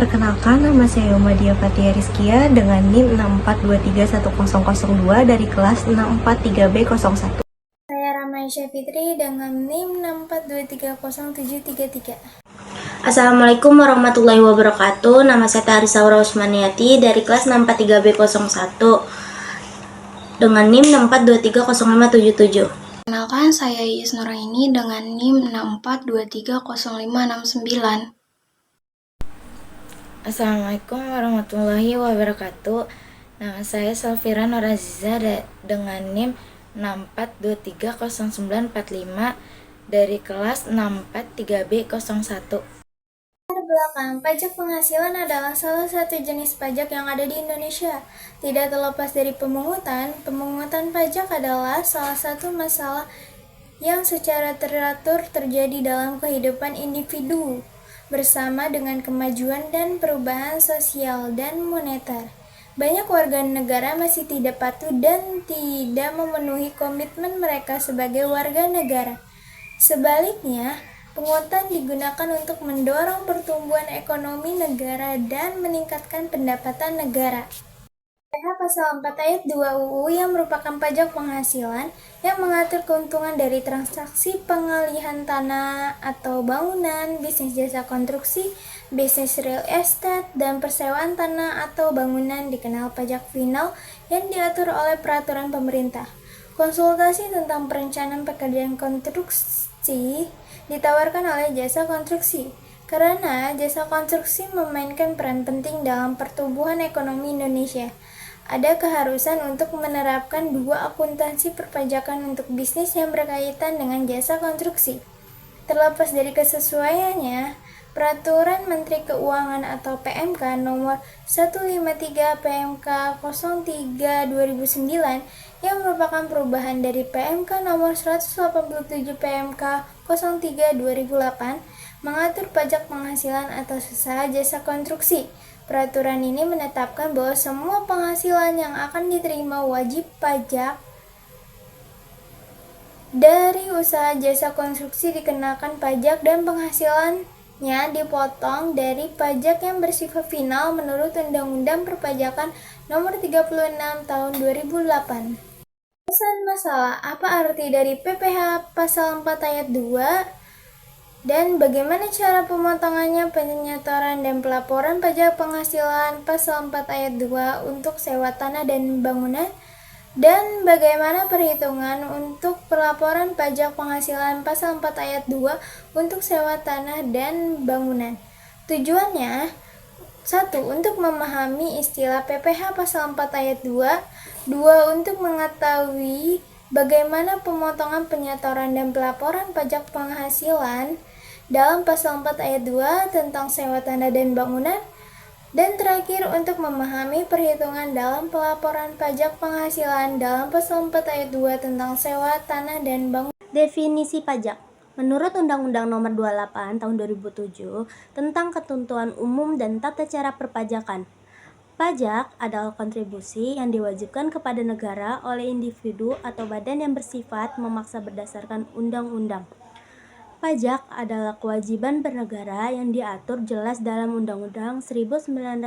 Perkenalkan, nama saya Umadia Fatia Rizkia dengan NIM 642310002 dari kelas 643B01. Saya Ramaisya Fitri dengan NIM 6423073. Assalamualaikum warahmatullahi wabarakatuh. Nama saya Tarisa Usmaniati dari kelas 643B01 dengan NIM 6423057. Kenalkan, saya Iis Nuraini dengan NIM 6423059. Assalamualaikum warahmatullahi wabarakatuh. Nama saya Salfira Noraziza dengan NIM 642300945 dari kelas 643B01. Belakang, pajak penghasilan adalah salah satu jenis pajak yang ada di Indonesia. Tidak terlepas dari pemungutan pajak adalah salah satu masalah yang secara teratur terjadi dalam kehidupan individu bersama dengan kemajuan dan perubahan sosial dan moneter. Banyak warga negara masih tidak patuh dan tidak memenuhi komitmen mereka sebagai warga negara. Sebaliknya, pungutan digunakan untuk mendorong pertumbuhan ekonomi negara dan meningkatkan pendapatan negara. PH Pasal 4 Ayat 2 UU yang merupakan pajak penghasilan yang mengatur keuntungan dari transaksi pengalihan tanah atau bangunan, bisnis jasa konstruksi, bisnis real estate, dan persewaan tanah atau bangunan dikenal pajak final yang diatur oleh peraturan pemerintah. Konsultasi tentang perencanaan pekerjaan konstruksi ditawarkan oleh jasa konstruksi, karena jasa konstruksi memainkan peran penting dalam pertumbuhan ekonomi Indonesia. Ada keharusan untuk menerapkan dua akuntansi perpajakan untuk bisnis yang berkaitan dengan jasa konstruksi. Terlepas dari kesesuaiannya, Peraturan Menteri Keuangan atau PMK nomor 153 PMK 03 2009 yang merupakan perubahan dari PMK nomor 187 PMK 03 2008 mengatur pajak penghasilan atas usaha jasa konstruksi. Peraturan ini menetapkan bahwa semua penghasilan yang akan diterima wajib pajak dari usaha jasa konstruksi dikenakan pajak dan penghasilannya dipotong dari pajak yang bersifat final menurut Undang-Undang Perpajakan Nomor 36 Tahun 2008. Pesan masalah, apa arti dari PPh Pasal 4 Ayat 2 dan bagaimana cara pemotongannya, penyetoran dan pelaporan pajak penghasilan Pasal 4 Ayat 2 untuk sewa tanah dan bangunan, dan bagaimana perhitungan untuk pelaporan pajak penghasilan Pasal 4 Ayat 2 untuk sewa tanah dan bangunan. Tujuannya 1. Untuk memahami istilah PPh Pasal 4 Ayat 2. 2. Untuk mengetahui bagaimana pemotongan, penyetoran dan pelaporan pajak penghasilan dalam Pasal 4 Ayat 2 tentang sewa tanah dan bangunan. Dan terakhir, untuk memahami perhitungan dalam pelaporan pajak penghasilan dalam Pasal 4 Ayat 2 tentang sewa tanah dan bangunan. Definisi pajak. Menurut Undang-Undang Nomor 28 Tahun 2007 tentang Ketentuan Umum dan Tata Cara Perpajakan, pajak adalah kontribusi yang diwajibkan kepada negara oleh individu atau badan yang bersifat memaksa berdasarkan undang-undang. Pajak adalah kewajiban bernegara yang diatur jelas dalam Undang-Undang 1945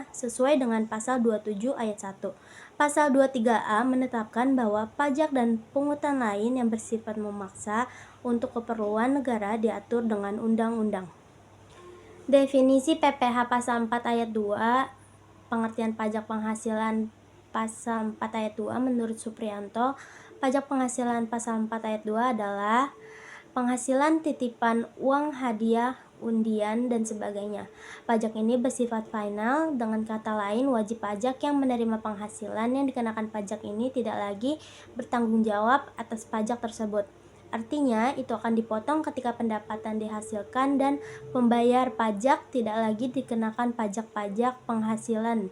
sesuai dengan Pasal 27 Ayat 1. Pasal 23A menetapkan bahwa pajak dan pungutan lain yang bersifat memaksa untuk keperluan negara diatur dengan undang-undang. Definisi PPh Pasal 4 Ayat 2, pengertian pajak penghasilan Pasal 4 Ayat 2 menurut Supriyanto, pajak penghasilan Pasal 4 Ayat 2 adalah penghasilan titipan uang, hadiah, undian, dan sebagainya. Pajak ini bersifat final, dengan kata lain wajib pajak yang menerima penghasilan yang dikenakan pajak ini tidak lagi bertanggung jawab atas pajak tersebut. Artinya, itu akan dipotong ketika pendapatan dihasilkan dan pembayar pajak tidak lagi dikenakan pajak penghasilan.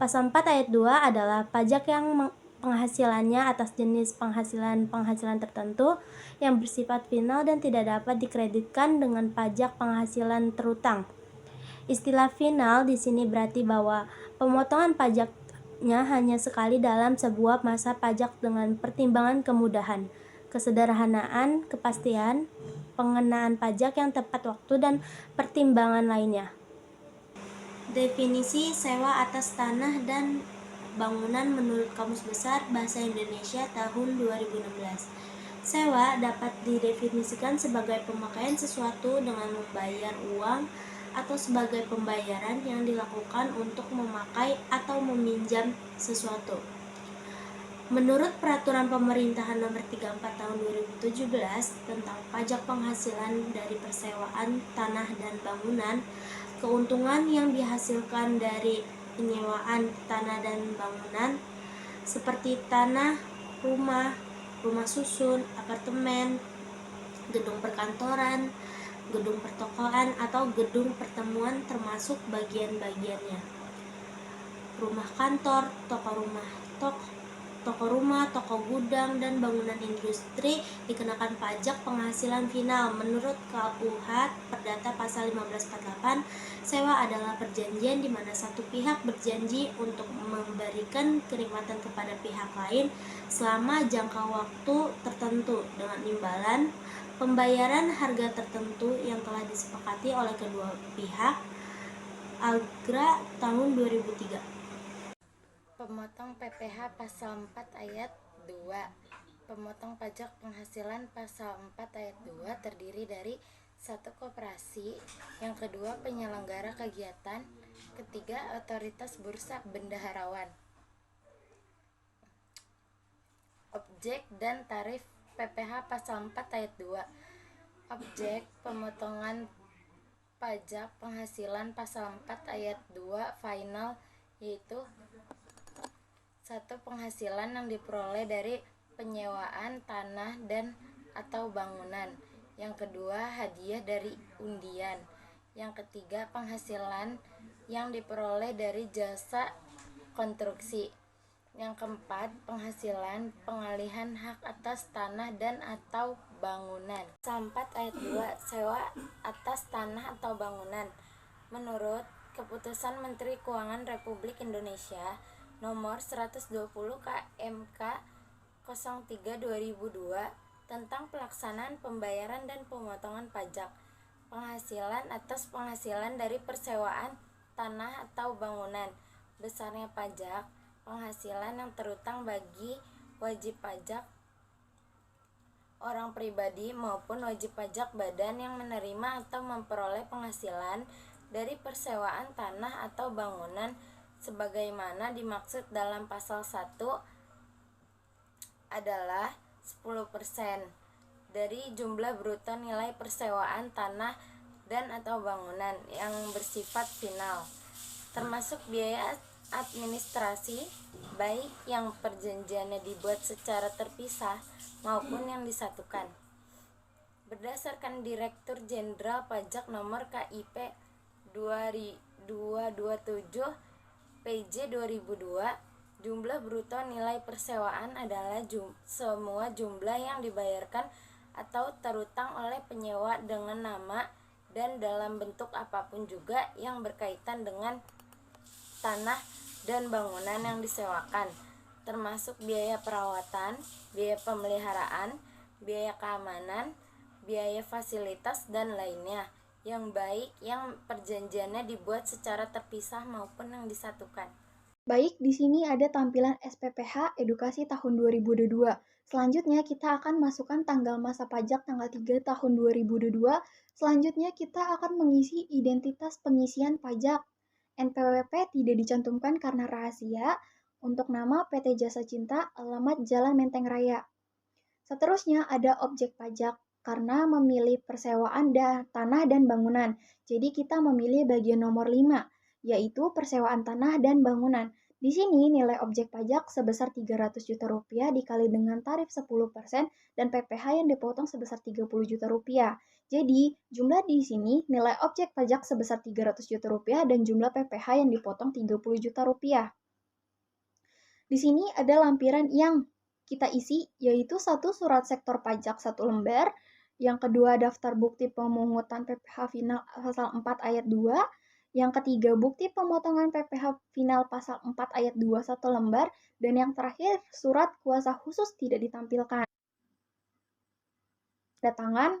Pasal 4 Ayat 2 adalah pajak yang penghasilannya atas jenis penghasilan tertentu yang bersifat final dan tidak dapat dikreditkan dengan pajak penghasilan terutang. Istilah final di sini berarti bahwa pemotongan pajaknya hanya sekali dalam sebuah masa pajak dengan pertimbangan kemudahan, kesederhanaan, kepastian, pengenaan pajak yang tepat waktu, dan pertimbangan lainnya. Definisi sewa atas tanah dan bangunan menurut Kamus Besar Bahasa Indonesia tahun 2016. Sewa dapat didefinisikan sebagai pemakaian sesuatu dengan membayar uang atau sebagai pembayaran yang dilakukan untuk memakai atau meminjam sesuatu. Menurut Peraturan Pemerintahan Nomor 34 Tahun 2017 tentang pajak penghasilan dari persewaan tanah dan bangunan, keuntungan yang dihasilkan dari penyewaan tanah dan bangunan seperti tanah, rumah susun, apartemen, gedung perkantoran, gedung pertokoan atau gedung pertemuan termasuk bagian-bagiannya. Rumah kantor, toko rumah, toko gudang, dan bangunan industri dikenakan pajak penghasilan final. Menurut KUH Perdata Pasal 1548, sewa adalah perjanjian di mana satu pihak berjanji untuk memberikan kenikmatan kepada pihak lain selama jangka waktu tertentu dengan imbalan pembayaran harga tertentu yang telah disepakati oleh kedua pihak. Agra tahun 2003. Pemotong PPh Pasal 4 Ayat 2. Pemotong pajak penghasilan Pasal 4 Ayat 2 terdiri dari 1. Koperasi, yang kedua penyelenggara kegiatan, ketiga otoritas bursa bendaharawan. Objek dan tarif PPh Pasal 4 Ayat 2. Objek pemotongan pajak penghasilan Pasal 4 Ayat 2 final yaitu 1. Penghasilan yang diperoleh dari penyewaan tanah dan atau bangunan. Yang kedua, hadiah dari undian. Yang ketiga, penghasilan yang diperoleh dari jasa konstruksi. Yang keempat, penghasilan pengalihan hak atas tanah dan atau bangunan. Pasal 4 ayat 2, sewa atas tanah atau bangunan. Menurut Keputusan Menteri Keuangan Republik Indonesia Nomor 120 KMK 03/2002 tentang pelaksanaan pembayaran dan pemotongan pajak penghasilan atas penghasilan dari persewaan tanah atau bangunan. Besarnya pajak penghasilan yang terutang bagi wajib pajak orang pribadi maupun wajib pajak badan yang menerima atau memperoleh penghasilan dari persewaan tanah atau bangunan sebagaimana dimaksud dalam pasal 1 adalah 10% dari jumlah bruto nilai persewaan tanah dan atau bangunan yang bersifat final, termasuk biaya administrasi baik yang perjanjiannya dibuat secara terpisah maupun yang disatukan. Berdasarkan Direktur Jenderal Pajak Nomor KIP 2227 PJ 2002, jumlah bruto nilai persewaan adalah semua jumlah yang dibayarkan atau terutang oleh penyewa dengan nama dan dalam bentuk apapun juga yang berkaitan dengan tanah dan bangunan yang disewakan, termasuk biaya perawatan, biaya pemeliharaan, biaya keamanan, biaya fasilitas, dan lainnya, yang baik yang perjanjiannya dibuat secara terpisah maupun yang disatukan. Baik, di sini ada tampilan SPPH Edukasi tahun 2022. Selanjutnya kita akan masukkan tanggal masa pajak tanggal 3 tahun 2022. Selanjutnya kita akan mengisi identitas pengisian pajak. NPWP tidak dicantumkan karena rahasia. Untuk nama PT Jasa Cinta, alamat Jalan Menteng Raya. Seterusnya ada objek pajak karena memilih persewaan tanah dan bangunan. Jadi kita memilih bagian nomor 5, yaitu persewaan tanah dan bangunan. Di sini nilai objek pajak sebesar 300 juta rupiah dikali dengan tarif 10% dan PPh yang dipotong sebesar 30 juta rupiah. Jadi jumlah di sini nilai objek pajak sebesar 300 juta rupiah dan jumlah PPh yang dipotong 30 juta rupiah. Di sini ada lampiran yang kita isi, yaitu 1. Surat sektor pajak 1 lembar, yang kedua daftar bukti pemungutan PPh final pasal 4 ayat 2, yang ketiga bukti pemotongan PPh final pasal 4 ayat 2 1 lembar, dan yang terakhir surat kuasa khusus tidak ditampilkan. Tanda tangan.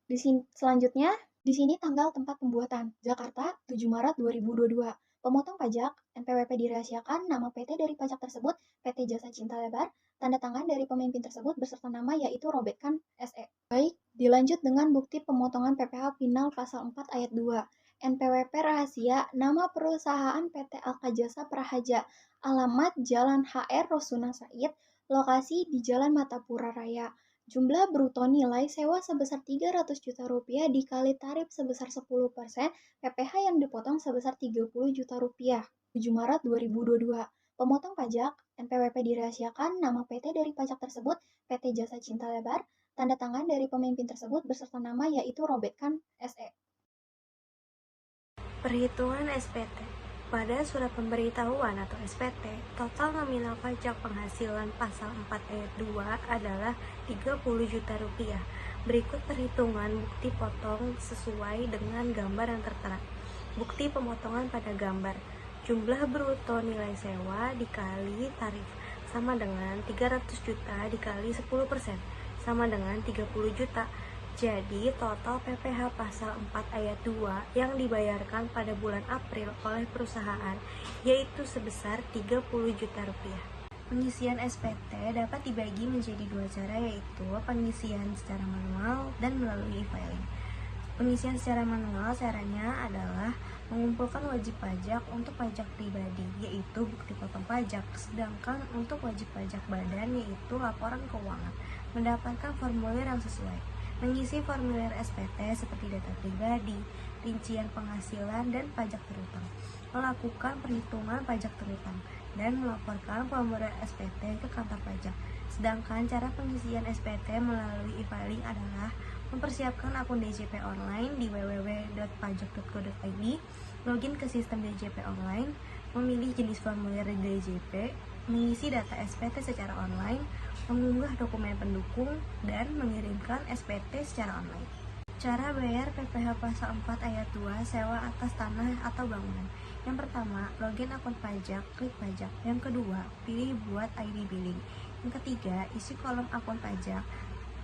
Di sini selanjutnya Di sini tanggal tempat pembuatan. Jakarta, 7 Maret 2022. Pemotong pajak, NPWP dirahasiakan, nama PT dari pajak tersebut, PT Jasa Cinta Lebar, tanda tangan dari pemimpin tersebut beserta nama yaitu Robetkan SE. Baik, dilanjut dengan bukti pemotongan PPh final pasal 4 ayat 2. NPWP rahasia, nama perusahaan PT Alka Jasa Prahaja, alamat Jalan HR Rosuna Said, lokasi di Jalan Matapura Raya. Jumlah bruto nilai sewa sebesar 300 juta rupiah dikali tarif sebesar 10%, PPh yang dipotong sebesar 30 juta rupiah. 7 Maret 2022. Pemotong pajak, NPWP dirahasiakan, nama PT dari pajak tersebut, PT Jasa Cinta Lebar, tanda tangan dari pemimpin tersebut beserta nama yaitu Robetkan SE. Perhitungan SPT. Pada surat pemberitahuan atau SPT, total nominal pajak penghasilan pasal 4 ayat 2 adalah 30 juta rupiah. Berikut perhitungan bukti potong sesuai dengan gambar yang tertera. Bukti pemotongan pada gambar. Jumlah bruto nilai sewa dikali tarif sama dengan 300 juta dikali 10% sama dengan 30 juta. Jadi, total PPh pasal 4 ayat 2 yang dibayarkan pada bulan April oleh perusahaan yaitu sebesar 30 juta rupiah. Pengisian SPT dapat dibagi menjadi dua cara, yaitu pengisian secara manual dan melalui e-filing. Pengisian secara manual caranya adalah mengumpulkan wajib pajak untuk pajak pribadi, yaitu bukti potong pajak, sedangkan untuk wajib pajak badan, yaitu laporan keuangan, mendapatkan formulir yang sesuai. Mengisi formulir SPT seperti data pribadi, rincian penghasilan dan pajak terutang, melakukan perhitungan pajak terutang, dan melaporkan formulir SPT ke kantor pajak. Sedangkan cara pengisian SPT melalui e-filing adalah mempersiapkan akun DJP online di www.pajak.go.id, login ke sistem DJP online, memilih jenis formulir di DJP, mengisi data SPT secara online, mengunggah dokumen pendukung, dan mengirimkan SPT secara online. Cara bayar PPh pasal 4 ayat 2 sewa atas tanah atau bangunan. Yang pertama, login akun pajak, klik pajak. Yang kedua, pilih buat ID billing. Yang ketiga, isi kolom akun pajak,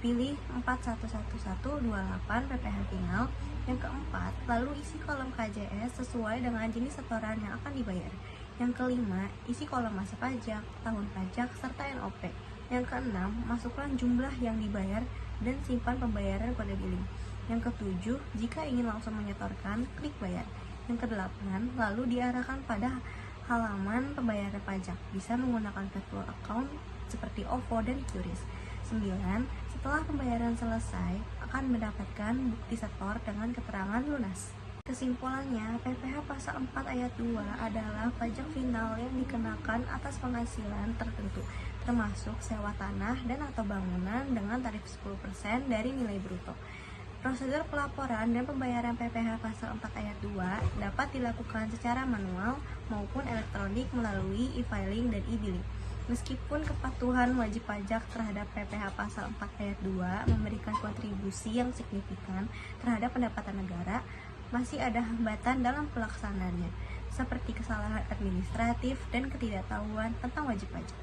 pilih 41128 PPh final. Yang keempat, lalu isi kolom KJS sesuai dengan jenis setoran yang akan dibayar. Yang kelima, isi kolom masa pajak, tahun pajak, serta NOP. Yang keenam, masukkan jumlah yang dibayar dan simpan pembayaran kode billing. Yang ketujuh, jika ingin langsung menyetorkan, klik bayar. Yang kedelapan, lalu diarahkan pada halaman pembayaran pajak. Bisa menggunakan virtual account seperti OVO dan QRIS. 9. Setelah pembayaran selesai, akan mendapatkan bukti setor dengan keterangan lunas. Kesimpulannya, PPh pasal 4 ayat 2 adalah pajak final yang dikenakan atas penghasilan tertentu, termasuk sewa tanah dan atau bangunan dengan tarif 10% dari nilai bruto. Prosedur pelaporan dan pembayaran PPh pasal 4 ayat 2 dapat dilakukan secara manual maupun elektronik melalui e-filing dan e-billing. Meskipun kepatuhan wajib pajak terhadap PPh pasal 4 ayat 2 memberikan kontribusi yang signifikan terhadap pendapatan negara, masih ada hambatan dalam pelaksanaannya, seperti kesalahan administratif dan ketidaktahuan tentang wajib pajak.